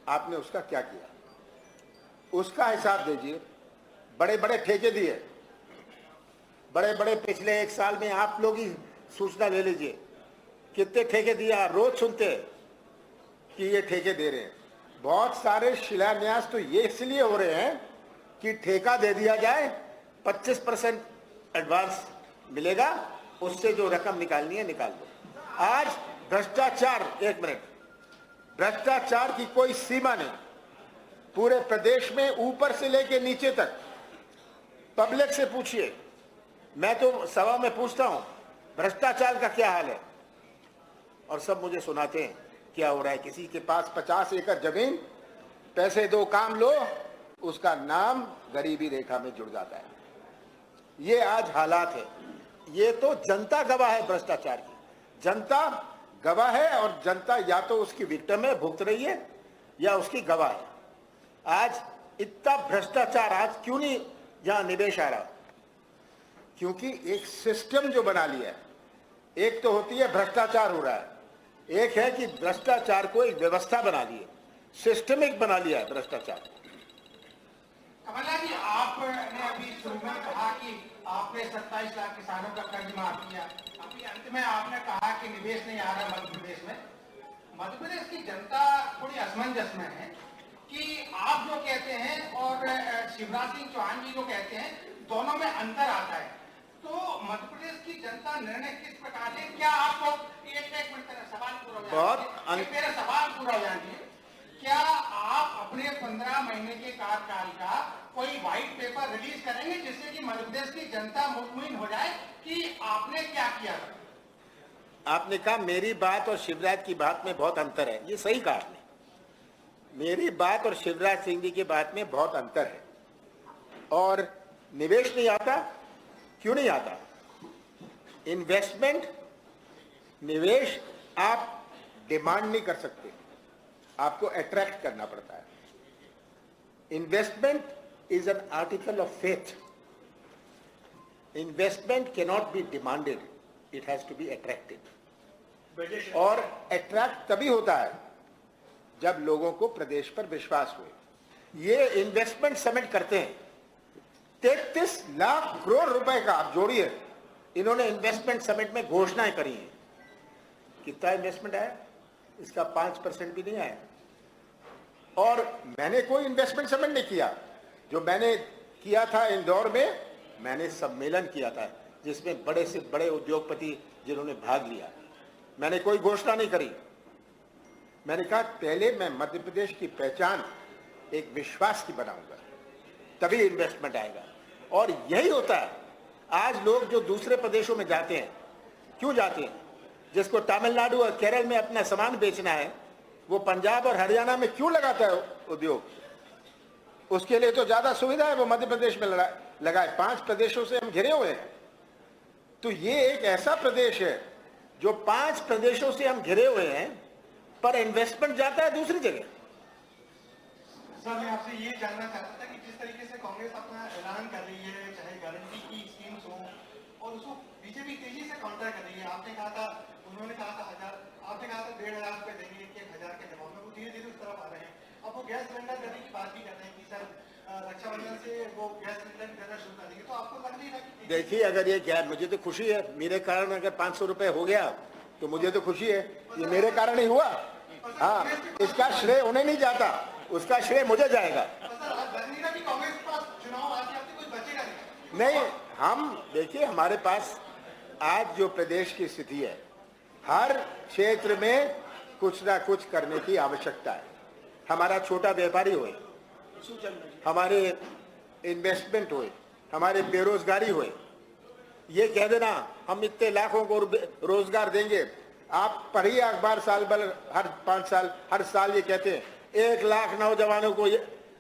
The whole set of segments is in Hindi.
आपने उसका क्या किया, उसका हिसाब दीजिए। बड़े बड़े ठेके दिए, बड़े बड़े, पिछले 1 साल में आप लोग ही सूचना ले लीजिए कितने ठेके दिया। रोज सुनते हैं कि ये ठेके दे रहे हैं। बहुत सारे शिलान्यास तो ये इसलिए हो रहे हैं कि ठेका दे दिया जाए, 25% एडवांस मिलेगा, उससे जो रकम निकालनी है निकाल दो। आज भ्रष्टाचार, 1 मिनट, भ्रष्टाचार की कोई सीमा नहीं। पूरे प्रदेश में ऊपर से लेके नीचे तक पब्लिक से पूछिए, मैं तो सभा में पूछता हूं भ्रष्टाचार का क्या हाल है, और सब मुझे सुनाते हैं क्या हो रहा है। किसी के पास 50 एकड़ जमीन, पैसे दो काम लो, उसका नाम गरीबी रेखा में जुड़ जाता है। ये आज हालात है। ये तो जनता गवाह है भ्रष्टाचार की, जनता गवाह है, और जनता या तो उसकी विक्टिम है, भुगत रही है, या उसकी गवाह है। आज इतना भ्रष्टाचार आज क्यों नहीं यहां निवेश आ रहा? क्योंकि एक सिस्टम जो बना लिया है। एक तो होती है भ्रष्टाचार हो रहा है, एक है कि भ्रष्टाचार को एक व्यवस्था बना ली है, सिस्टमिक बना लिया है भ्रष्टाचार। कमला जी, आपने अभी शुरू में कहा कि आपने 27 लाख किसानों का कर्ज माफ किया, अभी अंत में आपने कहा कि निवेश नहीं आ रहा मध्य प्रदेश में। मध्य प्रदेश की जनता थोड़ी असमंजस में है कि आप जो कहते हैं और शिवराज सिंह चौहान जी जो कहते हैं, दोनों में अंतर आता है। तो मध्य प्रदेश की जनता निर्णय किस प्रकार है? क्या आपको एक मिनट सवाल पूरा हो जाए, मेरा सवाल पूरा हो जाए। क्या आप अपने 15 महीने के कार्यकाल का कोई व्हाइट पेपर रिलीज करेंगे जिससे कि मध्य प्रदेश की जनता मुतमईन हो जाए कि आपने क्या किया? आपने कहा मेरी बात और शिवराज की बात में बहुत अंतर है। ये सही कहा आपने, मेरी बात और शिवराज सिंह जी की बात में बहुत अंतर है। और निवेश नहीं आता, क्यों नहीं आता? इन्वेस्टमेंट, निवेश आप डिमांड नहीं कर सकते, आपको अट्रैक्ट करना पड़ता है। Investment is an article of faith. Investment can not be demanded, it has to be attracted. और अट्रैक्ट तभी होता है जब लोगों को प्रदेश पर विश्वास हुए। ये इन्वेस्टमेंट समिट करते हैं, 33 लाख करोड़ रुपए का, आप जोड़िए, इन्होंने इन्वेस्टमेंट समिट में घोषणाएं करी हैं। कितना इन्वेस्टमेंट आया? इसका 5% भी नहीं आया। और मैंने कोई इन्वेस्टमेंट समिट नहीं किया। जो मैंने किया था इंदौर में, मैंने सम्मेलन किया था जिसमें बड़े से बड़े उद्योगपति जिन्होंने भाग लिया। मैंने कोई घोषणा नहीं करी। मैंने कहा पहले मैं मध्य प्रदेश की पहचान एक विश्वास की बनाऊंगा, तभी इन्वेस्टमेंट आएगा। और यही होता है। आज लोग जो दूसरे प्रदेशों में जाते हैं, क्यों जाते हैं? जिसको तमिलनाडु और केरल में अपना सामान बेचना है, वो पंजाब और हरियाणा में क्यों लगाता है उद्योग? उसके लिए तो ज्यादा सुविधा है, वो मध्य प्रदेश में लगाए। 5 प्रदेशों से हम घिरे हुए हैं। तो ये एक ऐसा प्रदेश है जो 5 प्रदेशों से हम घिरे हुए हैं, पर इन्वेस्टमेंट जाता है दूसरी जगह। सर, मैं आपसे ये जानना चाहता था कि जिस तरीके से कांग्रेस अपना ऐलान कर रही है, चाहे गारंटी की स्कीम्स हो, और उसको बीजेपी तेजी से काउंटर कर रही है। आपने कहा था, उन्होंने कहा था 1000, आपने कहा था 1,500 रुपए देंगे, 1,000 के दबाव में वो धीरे धीरे उस तरफ आ रहे हैं। अब वो गैस सिलेंडर देने की बात भी कर रहे हैं कि सर रक्षाबंधन से वो गैस सिलेंडर देना शुरू कर देंगे। तो आपको लग नहीं रहा? देखिए, अगर ये क्या, मुझे तो खुशी है, मेरे कारण अगर 500 रुपए हो गया तो मुझे तो खुशी है। ये मेरे कारण ही हुआ। हाँ, इसका श्रेय उन्हें नहीं जाता, उसका श्रेय मुझे जाएगा। नहीं, हम देखिए, हमारे पास आज जो प्रदेश की स्थिति है, हर क्षेत्र में कुछ ना कुछ करने की आवश्यकता है। हमारा छोटा व्यापारी होए, हमारे इन्वेस्टमेंट होए, हमारे बेरोजगारी होए, ये कह देना हम इतने लाखों को रोजगार देंगे। आप पढ़िए अखबार, साल भर, हर 5 साल, हर साल ये कहते हैं 1 लाख नौजवानों को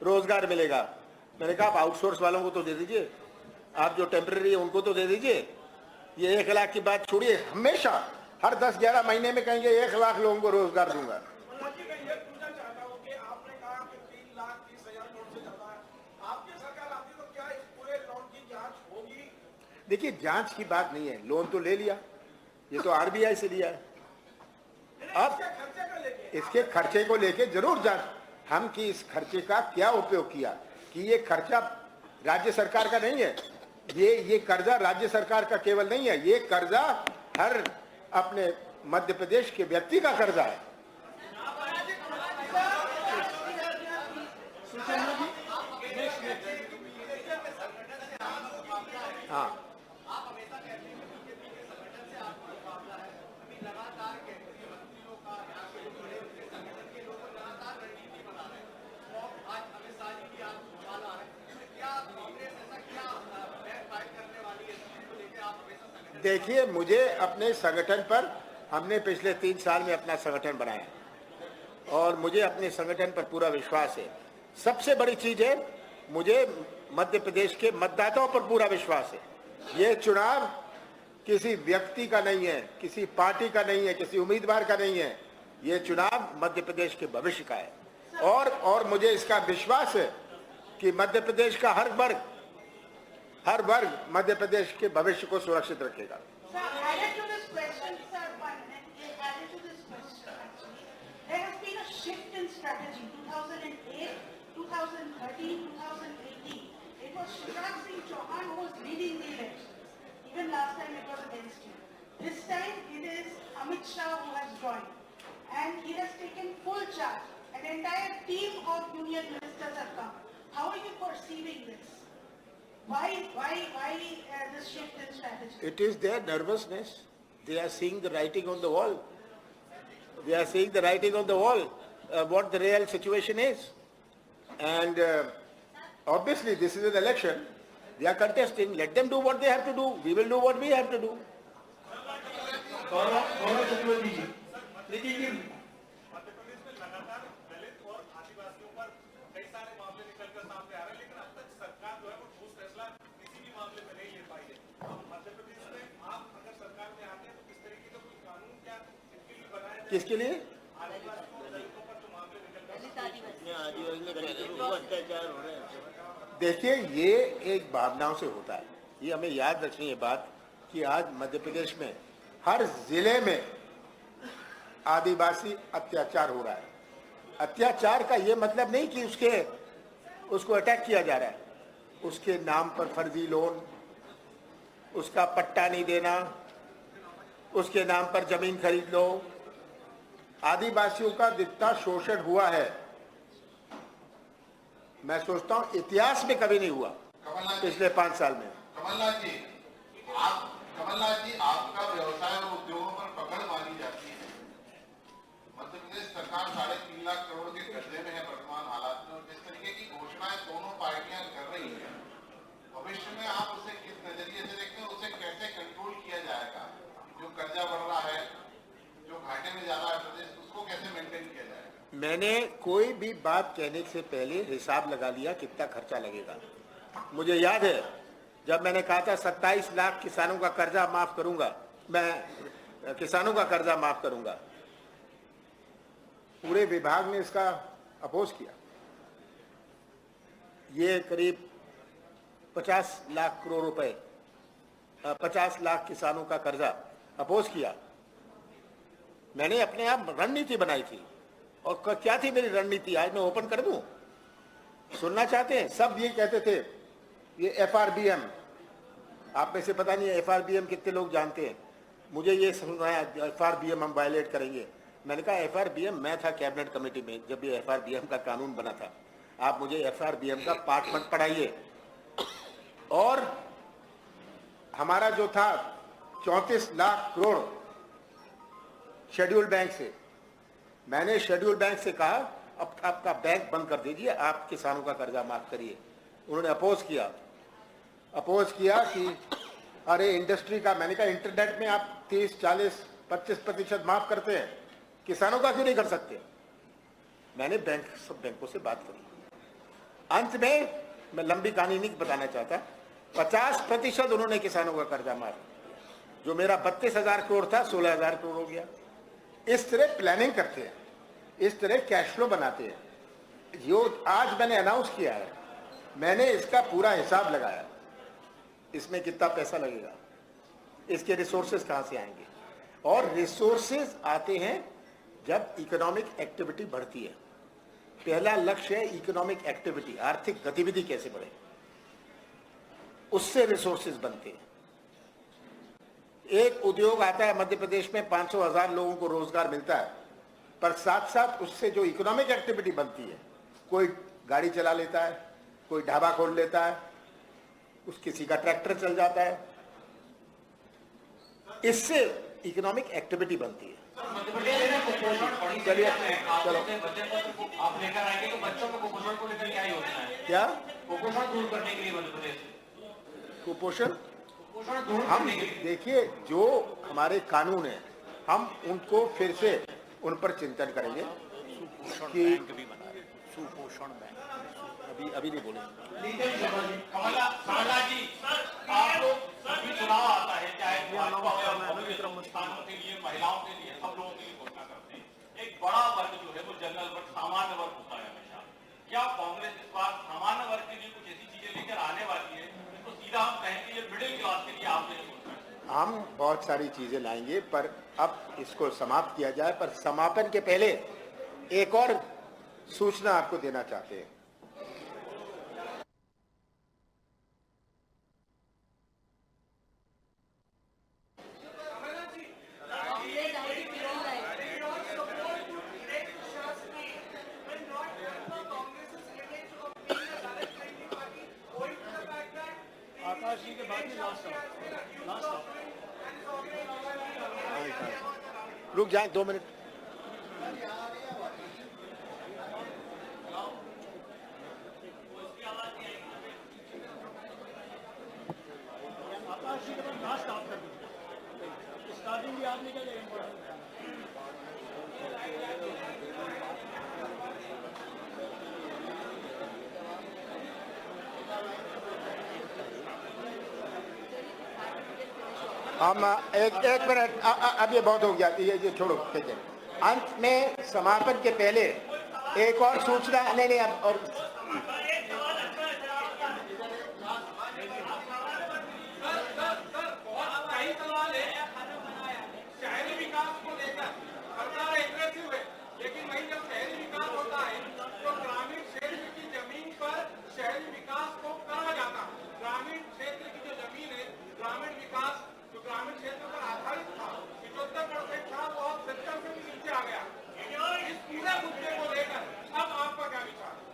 रोजगार मिलेगा। मैंने कहा आप आउटसोर्स वालों को तो दे दीजिए, आप जो टेम्परेरी है उनको तो दे दीजिए। ये 1 लाख की बात छोड़िए, हमेशा हर 10-11 महीने में कहेंगे 1 लाख लोगों को रोजगार दूंगा। देखिए, जांच की बात नहीं है, लोन तो ले लिया, ये तो आरबीआई से लिया है। अब इसके खर्चे को लेके जरूर जांच, हम कि इस खर्चे का क्या उपयोग किया, कि ये खर्चा राज्य सरकार का नहीं है, ये कर्जा राज्य सरकार का केवल नहीं है, ये कर्जा हर अपने मध्य प्रदेश के व्यक्ति का कर्जा है। हाँ, देखिए, मुझे अपने संगठन पर, हमने पिछले 3 साल में अपना संगठन बनाया और मुझे अपने संगठन पर पूरा विश्वास है। सबसे बड़ी चीज है, मुझे मध्य प्रदेश के मतदाताओं पर पूरा विश्वास है। ये चुनाव किसी व्यक्ति का नहीं है, किसी पार्टी का नहीं है, किसी उम्मीदवार का नहीं है, ये चुनाव मध्य प्रदेश के भविष्य का है। और मुझे इसका विश्वास है कि मध्य प्रदेश का हर वर्ग मध्य प्रदेश के भविष्य को सुरक्षित रखेगा। There has been a shift in strategy. 2008, 2013, 2018. It was Shivraj Singh Chauhan who was leading the elections. Even last time it was against you. This time it is Amit Shah who has joined. And he has taken full charge. An entire team of union ministers have come. How are you perceiving this? Why this shift in strategy? It is their nervousness. They are seeing the writing on the wall. They are seeing the writing on the wall, what the real situation is. And obviously this is an election. They are contesting. Let them do what they have to do. We will do what we have to do. किसके लिए? देखिए, ये एक भावनाओं से होता है। ये हमें याद रखनी है बात कि आज मध्य प्रदेश में हर जिले में आदिवासी अत्याचार हो रहा है। अत्याचार का ये मतलब नहीं कि उसको अटैक किया जा रहा है। उसके नाम पर फर्जी लोन, उसका पट्टा नहीं देना, उसके नाम पर जमीन खरीद लो। आदिवासियों का जितना शोषण हुआ है, मैं सोचता हूं इतिहास में कभी नहीं हुआ पिछले 5 साल में। कमलनाथ जी, आपका व्यवसाय और उद्योगों पर पकड़ मारी जाती है। मध्य प्रदेश सरकार 3.5 लाख करोड़ के कर्जे में है वर्तमान हालात में, और जिस तरीके की घोषणाएं दोनों पार्टियां कर रही हैं, भविष्य में आप उसे किस नजरिए से देखते हैं? उसे कैसे कंट्रोल किया जाएगा? जो कर्जा बढ़ रहा है, जो घाटे में जा रहा है प्रदेश, उसको कैसे मेंटेन किया जाएगा? मैंने कोई भी बात कहने से पहले हिसाब लगा लिया कितना खर्चा लगेगा। मुझे याद है जब मैंने कहा था 27 लाख किसानों का कर्जा माफ करूंगा, मैं किसानों का कर्जा माफ करूंगा, पूरे विभाग ने इसका अपोज किया। ये करीब 50 लाख करोड़ रुपए, 50 लाख किसानों का कर्जा अपोज किया। मैंने अपने आप रणनीति बनाई थी। और क्या थी मेरी रणनीति? आज मैं ओपन कर दूं, सुनना चाहते हैं? सब ये कहते थे ये FRBM, आप में से पता नहीं है FRBM कितने लोग जानते हैं। मुझे ये सुनाया FRBM हम वायलेट करेंगे। मैंने कहा FRBM, मैं था कैबिनेट कमेटी में जब ये FRBM का कानून बना था। आप मुझे FRBM का पाठ मत पढ़ाइए। और हमारा जो था 34 लाख करोड़ शेड्यूल बैंक से, मैंने शेड्यूल बैंक से कहा अब आपका बैंक बंद कर दीजिए, आप किसानों का कर्जा माफ करिए। उन्होंने अपोज किया कि अरे इंडस्ट्री का, मैंने कहा इंटरनेट में आप 30, 40, 25% माफ करते हैं, किसानों का क्यों नहीं कर सकते? मैंने सब बैंकों से बात करी। अंत में मैं लंबी कहानी नहीं बताना चाहता, 50% उन्होंने किसानों का कर्जा माफ, जो मेरा 32,000 करोड़ था 16,000 करोड़ हो गया। इस तरह प्लानिंग करते हैं, इस तरह कैश फ्लो बनाते हैं। जो आज मैंने अनाउंस किया है, मैंने इसका पूरा हिसाब लगाया, इसमें कितना पैसा लगेगा, इसके रिसोर्सेज कहां से आएंगे। और रिसोर्सेज आते हैं जब इकोनॉमिक एक्टिविटी बढ़ती है, पहला लक्ष्य है इकोनॉमिक एक्टिविटी, आर्थिक गतिविधि कैसे बढ़े, उससे रिसोर्सेज बनते हैं। एक उद्योग आता है मध्य प्रदेश में, 500,000 लोगों को रोजगार मिलता है, पर साथ साथ उससे जो इकोनॉमिक एक्टिविटी बनती है, कोई गाड़ी चला लेता है, कोई ढाबा खोल लेता है, किसी का ट्रैक्टर चल जाता है, इससे इकोनॉमिक एक्टिविटी बनती है। चलिए चलो, आप लेकर आएंगे तो बच्चों को कुपोषण को लेकर क्या योजना है? क्या कुपोषण दूर करने के लिए मध्य प्रदेश में कुपोषण? कुपोषण दूर हम करने के लिए देखिए, जो हमारे कानून है हम उनको फिर से उन पर चिंतन करेंगे कि सुपोषण बैंक अभी नहीं बोलेंगे। कमला जी, आप लोग सभी चुनाव आता है, चाहे भाजपा हो या कांग्रेस हो, किसानों के लिए, महिलाओं के लिए, सब लोगों के लिए घोषणा करते हैं। एक बड़ा वर्ग जो है वो जनरल वर्ग, सामान्य वर्ग होता है हमेशा। क्या कांग्रेस इस बार सामान्य वर्ग के लिए कुछ ऐसी चीजें लेकर आने वाली है जिसको सीधा हम कहें कि ये मिडिल क्लास के लिए आपने सोचा है? हम बहुत सारी चीजें लाएंगे, पर अब इसको समाप्त किया जाए। पर समापन के पहले एक और सूचना आपको देना चाहते हैं। रुक जाए 2 मिनट। हम एक मिनट, अब ये बहुत हो गया, ये छोड़ो, ठीक है। अंत में समापन के पहले एक और सूचना, नहीं अब और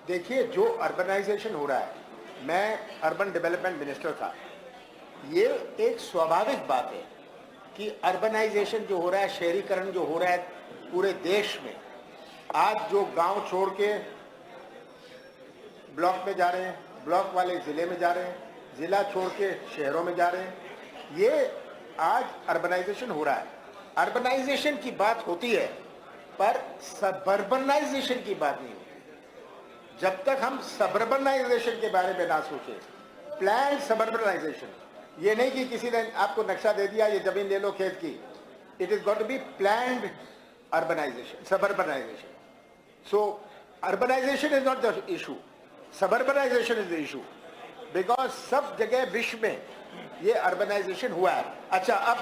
देखिए, जो अर्बनाइजेशन हो रहा है, मैं अर्बन डेवलपमेंट मिनिस्टर था, ये एक स्वाभाविक बात है कि अर्बनाइजेशन जो हो रहा है, शहरीकरण जो हो रहा है पूरे देश में, आज जो गांव छोड़ के ब्लॉक में जा रहे हैं, ब्लॉक वाले जिले में जा रहे हैं, जिला छोड़ के शहरों में जा रहे हैं, ये आज अर्बनाइजेशन हो रहा है। अर्बनाइजेशन की बात होती है, पर सबर्बनाइजेशन की बात नहीं होती। जब तक हम सबर्बनाइजेशन के बारे में ना सोचें, प्लान सबर्बनाइजेशन, ये नहीं कि किसी ने आपको नक्शा दे दिया, ये जमीन ले लो खेत की, it is got to be planned urbanisation, suburbanisation. So urbanisation is not the issue, suburbanisation is the issue, because सब जगह विश्व में ये अर्बनाइजेशन हुआ है। अच्छा, अब